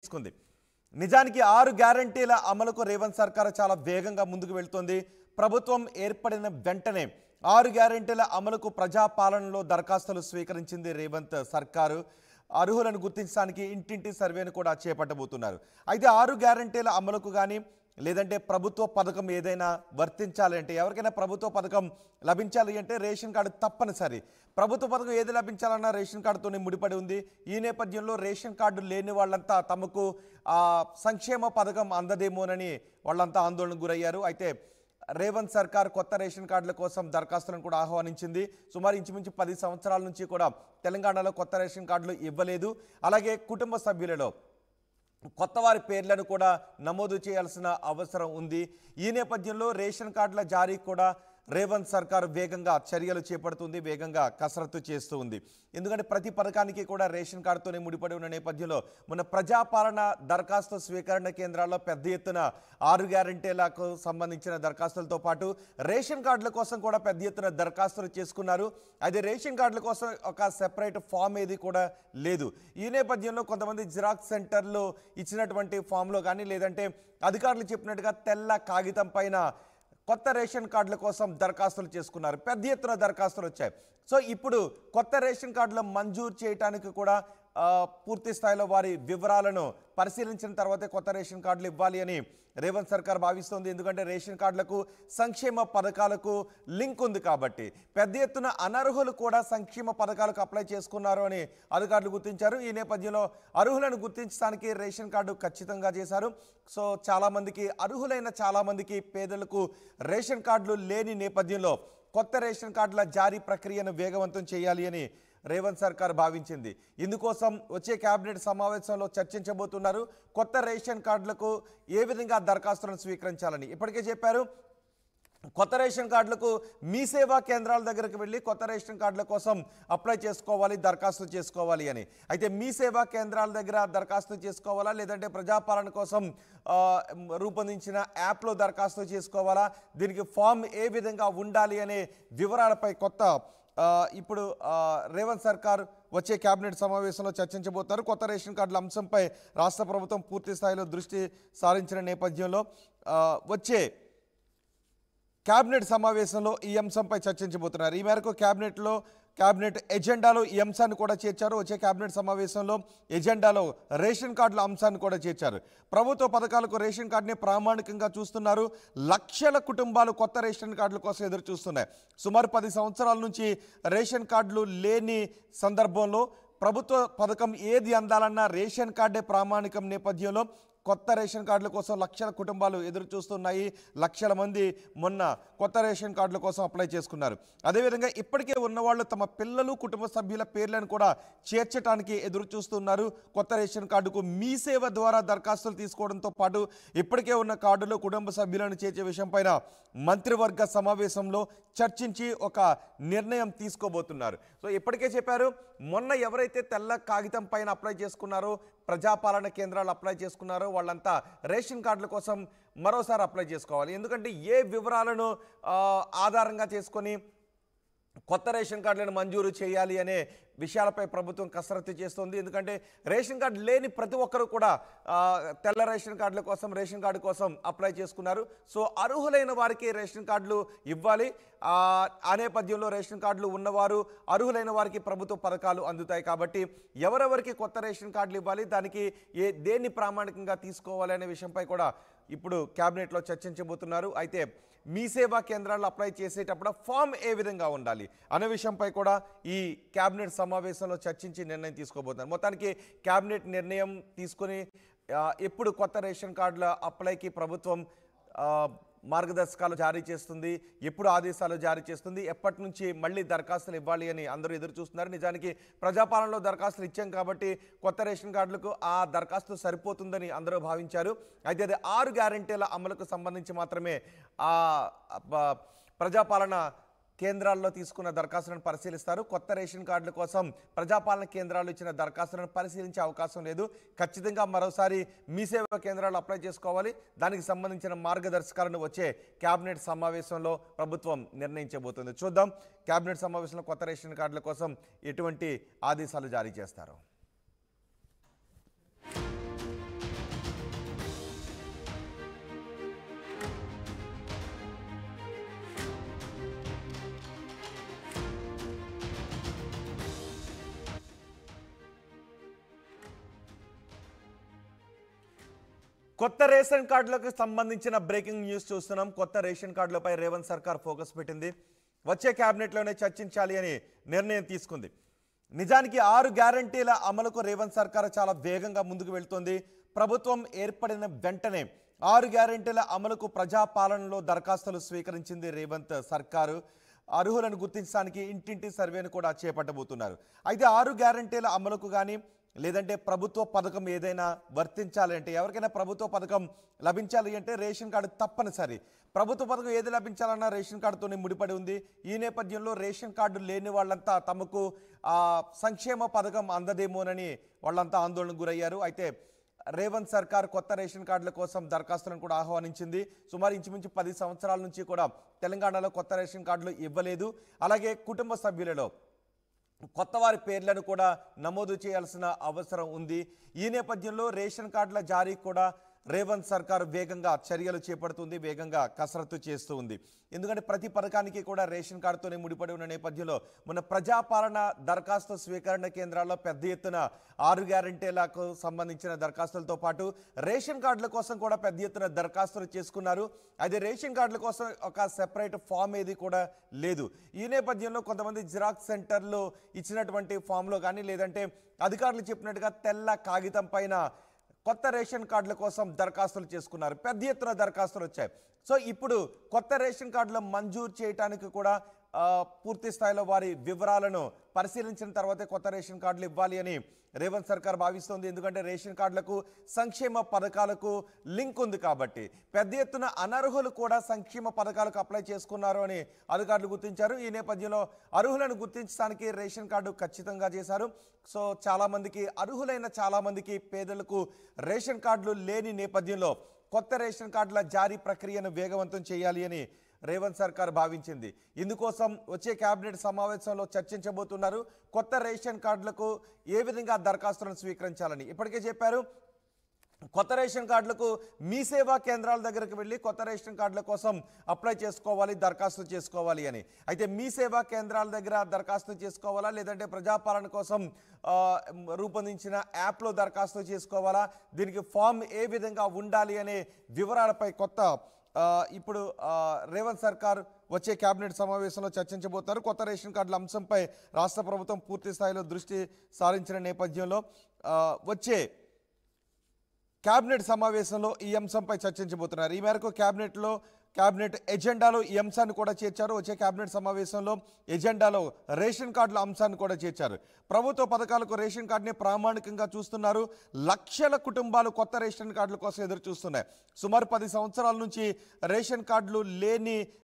తీసుకుంది. నిజానికి 6 గ్యారంటీల అమలుకు రేవంత్ సర్కార్ చాలా వేగంగా ముందుకు వెళ్తోంది. ప్రభుత్వం ఏర్పడిన వెంటనే 6 గ్యారంటీల అమలుకు ప్రజాపాలనలో దరఖాస్తులు స్వీకరించింది రేవంత్ సర్కారు. అర్హులను గుర్తించడానికి ఇంటింటి సర్వేను కూడా చేపట్టబోతున్నారు. అయితే 6 గ్యారంటీల అమలుకు కానీ లేదంటే ప్రభుత్వ పథకం ఏదైనా వర్తించాలి అంటే ఎవరికైనా ప్రభుత్వ పథకం లభించాలి అంటే రేషన్ కార్డు తప్పనిసరి. ప్రభుత్వ పథకం ఏది లభించాలన్నా రేషన్ కార్డుతోనే ముడిపడి ఉంది. ఈ నేపథ్యంలో రేషన్ కార్డు లేని వాళ్ళంతా తమకు సంక్షేమ పథకం అందదేమోనని వాళ్ళంతా ఆందోళనకు గురయ్యారు. అయితే రేవంత్ సర్కార్ కొత్త రేషన్ కార్డుల కోసం దరఖాస్తులను కూడా ఆహ్వానించింది. సుమారు ఇంచుమించు 10 సంవత్సరాల నుంచి కూడా తెలంగాణలో కొత్త రేషన్ కార్డులు ఇవ్వలేదు. అలాగే కుటుంబ సభ్యులలో కొత్త వారి పేర్లను కూడా నమోదు చేయాల్సిన అవసరం ఉంది. ఈ నేపథ్యంలో రేషన్ కార్డుల జారీ కూడా రేవంత్ సర్కార్ వేగంగా చర్యలు చేపడుతుంది, వేగంగా కసరత్తు చేస్తూ ఉంది. ఎందుకంటే ప్రతి పథకానికి కూడా రేషన్ కార్డుతోనే ముడిపడి ఉన్న నేపథ్యంలో మన ప్రజాపాలన దరఖాస్తు స్వీకరణ కేంద్రాల్లో పెద్ద ఎత్తున 6 గ్యారంటీలకు సంబంధించిన దరఖాస్తులతో పాటు రేషన్ కార్డుల కోసం కూడా పెద్ద ఎత్తున దరఖాస్తులు చేసుకున్నారు. అయితే రేషన్ కార్డుల కోసం ఒక సెపరేట్ ఫామ్ ఏది కూడా లేదు. ఈ నేపథ్యంలో కొంతమంది జిరాక్స్ సెంటర్లు ఇచ్చినటువంటి ఫామ్లో కానీ లేదంటే అధికారులు చెప్పినట్టుగా తెల్ల కాగితం పైన కొత్త రేషన్ కార్డుల కోసం దరఖాస్తులు చేసుకున్నారు. పెద్ద ఎత్తున దరఖాస్తులు వచ్చాయి. సో ఇప్పుడు కొత్త రేషన్ కార్డులు మంజూరు చేయడానికి కూడా పూర్తి స్థాయిలో వారి వివరాలను పరిశీలించిన తర్వాతే కొత్త రేషన్ కార్డులు ఇవ్వాలి అని రేవంత్ సర్కార్ భావిస్తోంది. ఎందుకంటే రేషన్ కార్డులకు సంక్షేమ పథకాలకు లింక్ ఉంది కాబట్టి పెద్ద ఎత్తున అనర్హులు కూడా సంక్షేమ పథకాలకు అప్లై చేసుకున్నారు అని అధికారులు గుర్తించారు. ఈ నేపథ్యంలో అర్హులను గుర్తించడానికి రేషన్ కార్డు ఖచ్చితంగా చేశారు. సో చాలామందికి అర్హులైన చాలామందికి పేదలకు రేషన్ కార్డులు లేని నేపథ్యంలో కొత్త రేషన్ కార్డుల జారీ ప్రక్రియను వేగవంతం చేయాలి అని రేవంత్ సర్కార్ భావించింది. ఇందుకోసం వచ్చే కేబినెట్ సమావేశంలో చర్చించబోతున్నారు. కొత్త రేషన్ కార్డులకు ఏ విధంగా దరఖాస్తులను స్వీకరించాలని ఇప్పటికే చెప్పారు. కొత్త రేషన్ కార్డులకు మీ సేవా కేంద్రాల దగ్గరకు వెళ్ళి కొత్త రేషన్ కార్డుల కోసం అప్లై చేసుకోవాలి, దరఖాస్తు చేసుకోవాలి అని. అయితే మీ సేవా కేంద్రాల దగ్గర దరఖాస్తు చేసుకోవాలా లేదంటే ప్రజాపాలన కోసం రూపొందించిన యాప్లో దరఖాస్తు చేసుకోవాలా, దీనికి ఫామ్ ఏ విధంగా ఉండాలి అనే వివరాలపై ఇప్పుడు రేవంత్ సర్కార్ వచ్చే కేబినెట్ సమావేశంలో చర్చించబోతున్నారు. కొత్త రేషన్ కార్డుల అంశంపై రాష్ట్ర ప్రభుత్వం పూర్తి స్థాయిలో దృష్టి సారించిన నేపథ్యంలో వచ్చే కేబినెట్ సమావేశంలో ఈ అంశంపై చర్చించబోతున్నారు. ఈ మేరకు కేబినెట్ ఎజెండాలో ఈ అంశాన్ని కూడా చేర్చారు. వచ్చే కేబినెట్ సమావేశంలో ఎజెండాలో రేషన్ కార్డుల అంశాన్ని కూడా చేర్చారు. ప్రభుత్వ పథకాలకు రేషన్ కార్డుని ప్రామాణికంగా చూస్తున్నారు. లక్షల కుటుంబాలు కొత్త రేషన్ కార్డుల కోసం ఎదురు చూస్తున్నాయి. సుమారు 10 సంవత్సరాల నుంచి రేషన్ కార్డులు లేని సందర్భంలో ప్రభుత్వ పథకం ఏది అందాలన్నా రేషన్ కార్డే ప్రామాణికం నేపథ్యంలో కొత్త రేషన్ కార్డుల కోసం లక్షల కుటుంబాలు ఎదురు చూస్తున్నాయి. లక్షల మంది మొన్న కొత్త రేషన్ కార్డుల కోసం అప్లై చేసుకున్నారు. అదేవిధంగా ఇప్పటికే ఉన్నవాళ్ళు తమ పిల్లలు కుటుంబ సభ్యుల పేర్లను కూడా చేర్చడానికి ఎదురు చూస్తున్నారు. కొత్త రేషన్ కార్డుకు మీ సేవ ద్వారా దరఖాస్తులు తీసుకోవడంతో పాటు ఇప్పటికే ఉన్న కార్డులో కుటుంబ సభ్యులను చేర్చే విషయంపైన మంత్రివర్గ సమావేశంలో చర్చించి ఒక నిర్ణయం తీసుకోబోతున్నారు. సో ఇప్పటికే చెప్పారు, మొన్న ఎవరైతే తెల్ల కాగితం పైన అప్లై చేసుకున్నారో ప్రజాపాలన కేంద్రాలు అప్లై చేసుకున్నారో వాళ్ళంతా రేషన్ కార్డుల కోసం మరోసారి అప్లై చేసుకోవాలి. ఎందుకంటే ఏ వివరాలను ఆధారంగా చేసుకొని కొత్త రేషన్ కార్డులను మంజూరు చేయాలి అనే విషయాలపై ప్రభుత్వం కసరత్తు చేస్తుంది. ఎందుకంటే రేషన్ కార్డు లేని ప్రతి ఒక్కరూ కూడా తెల్ల రేషన్ కార్డుల కోసం రేషన్ కార్డు కోసం అప్లై చేసుకున్నారు. సో అర్హులైన వారికి రేషన్ కార్డులు ఇవ్వాలి. ఆ నేపథ్యంలో రేషన్ కార్డులు ఉన్నవారు అర్హులైన వారికి ప్రభుత్వ పథకాలు అందుతాయి. కాబట్టి ఎవరెవరికి కొత్త రేషన్ కార్డులు ఇవ్వాలి, దానికి దేన్ని ప్రామాణికంగా తీసుకోవాలి అనే విషయంపై కూడా ఇప్పుడు కేబినెట్లో చర్చించబోతున్నారు. అయితే మీ సేవా కేంద్రాల్లో అప్లై చేసేటప్పుడు ఫామ్ ఏ విధంగా ఉండాలి అనే విషయంపై కూడా ఈ కేబినెట్ సమావేశంలో చర్చించి నిర్ణయం తీసుకోబోతున్నారు. మొత్తానికి కేబినెట్ నిర్ణయం తీసుకుని ఎప్పుడు కొత్త రేషన్ కార్డుల అప్లైకి ప్రభుత్వం మార్గదర్శకాలు జారీ చేస్తుంది, ఎప్పుడు ఆదేశాలు జారీ చేస్తుంది, ఎప్పటి నుంచి మళ్ళీ దరఖాస్తులు ఇవ్వాలి అని అందరూ ఎదురు చూస్తున్నారు. నిజానికి ప్రజాపాలనలో దరఖాస్తులు ఇచ్చాం కాబట్టి కొత్త రేషన్ కార్డులకు ఆ దరఖాస్తు సరిపోతుందని అందరూ భావించారు. అయితే అది 6 గ్యారంటీల అమలుకు సంబంధించి మాత్రమే ప్రజాపాలన కేంద్రాల్లో తీసుకున్న దరఖాస్తులను పరిశీలిస్తారు. కొత్త రేషన్ కార్డుల కోసం ప్రజాపాలన కేంద్రాలు ఇచ్చిన దరఖాస్తులను పరిశీలించే అవకాశం లేదు. ఖచ్చితంగా మరోసారి మీ సేవా కేంద్రాలు అప్లై చేసుకోవాలి. దానికి సంబంధించిన మార్గదర్శకాలను వచ్చే కేబినెట్ సమావేశంలో ప్రభుత్వం నిర్ణయించబోతుంది. చూద్దాం కేబినెట్ సమావేశంలో కొత్త రేషన్ కార్డుల కోసం ఎటువంటి ఆదేశాలు జారీ చేస్తారు. కొత్త రేషన్ కార్డులకు సంబంధించిన బ్రేకింగ్ న్యూస్ చూస్తున్నాం. కొత్త రేషన్ కార్డులపై రేవంత్ సర్కార్ ఫోకస్ పెట్టింది. వచ్చే క్యాబినెట్లోనే చర్చించాలి అని నిర్ణయం తీసుకుంది. నిజానికి 6 గ్యారంటీల అమలుకు రేవంత్ సర్కార్ చాలా వేగంగా ముందుకు వెళ్తోంది. ప్రభుత్వం ఏర్పడిన వెంటనే 6 గ్యారంటీల అమలుకు ప్రజాపాలనలో దరఖాస్తులు స్వీకరించింది రేవంత్ సర్కారు. అర్హులను గుర్తించడానికి ఇంటింటి సర్వేను కూడా చేపట్టబోతున్నారు. అయితే 6 గ్యారంటీల అమలుకు కానీ లేదంటే ప్రభుత్వ పథకం ఏదైనా వర్తించాలి అంటే, ఎవరికైనా ప్రభుత్వ పథకం లభించాలి అంటే రేషన్ కార్డు తప్పనిసరి. ప్రభుత్వ పథకం ఏది లభించాలన్నా రేషన్ కార్డుతోనే ముడిపడి ఉంది. ఈ నేపథ్యంలో రేషన్ కార్డు లేని వాళ్ళంతా తమకు సంక్షేమ పథకం అందదేమోనని వాళ్ళంతా ఆందోళనకు గురయ్యారు. అయితే రేవంత్ సర్కార్ కొత్త రేషన్ కార్డుల కోసం దరఖాస్తులను కూడా ఆహ్వానించింది. సుమారు ఇంచుమించు 10 సంవత్సరాల నుంచి కూడా తెలంగాణలో కొత్త రేషన్ కార్డులు ఇవ్వలేదు. అలాగే కుటుంబ సభ్యులలో కొత్త వారి పేర్లను కూడా నమోదు చేయాల్సిన అవసరం ఉంది. ఈ నేపథ్యంలో రేషన్ కార్డుల జారీ కూడా రేవంత్ సర్కార్ వేగంగా చర్యలు చేపడుతుంది, వేగంగా కసరత్తు చేస్తూ ఉంది. ఎందుకంటే ప్రతి పథకానికి కూడా రేషన్ కార్డుతోనే ముడిపడి ఉన్న నేపథ్యంలో మన ప్రజాపాలన దరఖాస్తు స్వీకరణ కేంద్రాల్లో పెద్ద ఎత్తున 6 గ్యారంటీలకు సంబంధించిన దరఖాస్తులతో పాటు రేషన్ కార్డుల కోసం కూడా పెద్ద ఎత్తున దరఖాస్తులు చేసుకున్నారు. అయితే రేషన్ కార్డుల కోసం ఒక సెపరేట్ ఫామ్ ఏది కూడా లేదు. ఈ నేపథ్యంలో కొంతమంది జిరాక్స్ సెంటర్లు ఇచ్చినటువంటి ఫామ్లో కానీ లేదంటే అధికారులు చెప్పినట్టుగా తెల్ల కాగితం పైన కొత్త రేషన్ కార్డుల కోసం దరఖాస్తులు చేసుకున్నారు. పెద్ద ఎత్తున దరఖాస్తులు వచ్చాయి. సో ఇప్పుడు కొత్త రేషన్ కార్డులు మంజూరు చేయడానికి కూడా పూర్తి స్థాయిలో వారి వివరాలను పరిశీలించిన తర్వాతే కొత్త రేషన్ కార్డులు ఇవ్వాలి అని రేవంత్ సర్కార్ భావిస్తోంది. ఎందుకంటే రేషన్ కార్డులకు సంక్షేమ పథకాలకు లింక్ ఉంది కాబట్టి పెద్ద ఎత్తున అనర్హులు కూడా సంక్షేమ పథకాలకు అప్లై చేసుకున్నారు అని అధికారులు గుర్తించారు. ఈ నేపథ్యంలో అర్హులను గుర్తించడానికి రేషన్ కార్డు ఖచ్చితంగా చేశారు. సో చాలామందికి అర్హులైన చాలామందికి పేదలకు రేషన్ కార్డులు లేని నేపథ్యంలో కొత్త రేషన్ కార్డుల జారీ ప్రక్రియను వేగవంతం చేయాలి అని రేవంత్ సర్కార్ భావించింది. ఇందుకోసం వచ్చే కేబినెట్ సమావేశంలో చర్చించబోతున్నారు. కొత్త రేషన్ కార్డులకు ఏ విధంగా దరఖాస్తులను స్వీకరించాలని ఇప్పటికే చెప్పారు. కొత్త రేషన్ కార్డులకు మీ సేవా కేంద్రాల దగ్గరకు వెళ్ళి కొత్త రేషన్ కార్డుల కోసం అప్లై చేసుకోవాలి, దరఖాస్తు చేసుకోవాలి అని. అయితే మీ సేవా కేంద్రాల దగ్గర దరఖాస్తు చేసుకోవాలా లేదంటే ప్రజాపాలన కోసం రూపొందించిన యాప్లో దరఖాస్తు చేసుకోవాలా, దీనికి ఫామ్ ఏ విధంగా ఉండాలి అనే వివరాలపై ఇప్పుడు రేవంత్ సర్కార్ వచ్చే కేబినెట్ సమావేశంలో చర్చించబోతున్నారు. కొత్త రేషన్ కార్డుల అంశంపై రాష్ట్ర ప్రభుత్వం పూర్తి స్థాయిలో దృష్టి సారించిన నేపథ్యంలో వచ్చే కేబినెట్ సమావేశంలో ఈ అంశంపై చర్చించబోతున్నారు. ఈ మేరకు కేబినెట్ ఎజెండాలో ఈ అంశాన్ని కూడా చేర్చారు. వచ్చే కేబినెట్ సమావేశంలో ఎజెండాలో రేషన్ కార్డుల అంశాన్ని కూడా చేర్చారు. ప్రభుత్వ పథకాలకు రేషన్ కార్డుని ప్రామాణికంగా చూస్తున్నారు. లక్షల కుటుంబాలు కొత్త రేషన్ కార్డుల కోసం ఎదురు చూస్తున్నాయి. సుమారు 10 సంవత్సరాల నుంచి రేషన్ కార్డులు లేని